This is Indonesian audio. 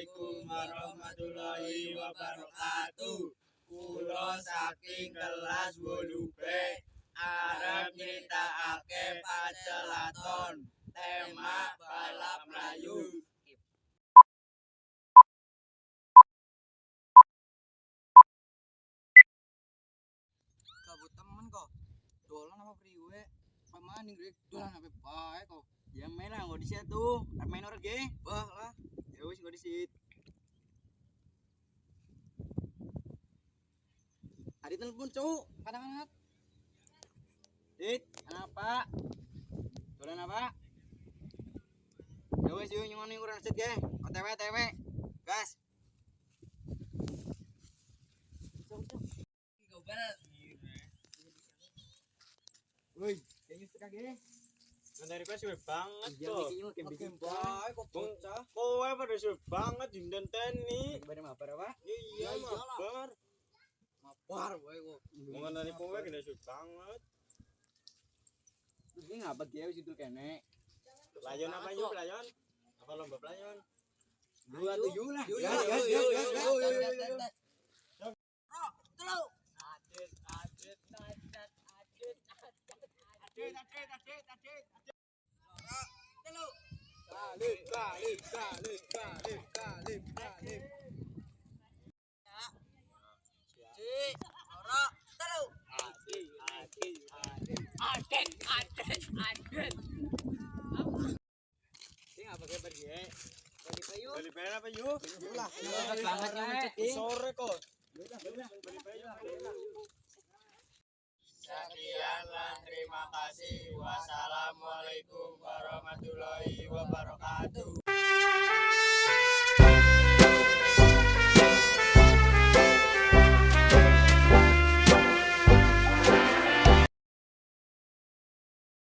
Assalamualaikum warahmatullahi wabarakatuh. Kula saking kelas 8B arep nyritakake pacelaton. Tema balap mlayu. Kabut temen kok. Dolan apa priwe? Pamane ngrek dolan apa bae kok. Ya main lah nggo disit tuh. Main ora ge? Wah lah. Ya wis nggo disit. Ari telepon, Cuk. Kadang-kadang. Dit, kenapa? Dolan apa? Ya wis yo nyongone ora set ge. OTW. Gas. Cuk. Go banget. Woi, kayaknya suka ge. Dari pas suwe banget Iya, kok. iki bikin bae kok bocah. Kowe pada suwe banget dintenteni. Bare mabar apa? Iya, mabar. Mabar wae kok. Mengenai kowe kena suwe banget. Ini ngapa ge wis itu kene? Layon apa yuk, layon? Apa lomba pelayon? 27 lah. Gas. Beli pera apa yuk? Sore kok. Sekian, terima kasih. Wassalamualaikum warahmatullahi wabarakatuh.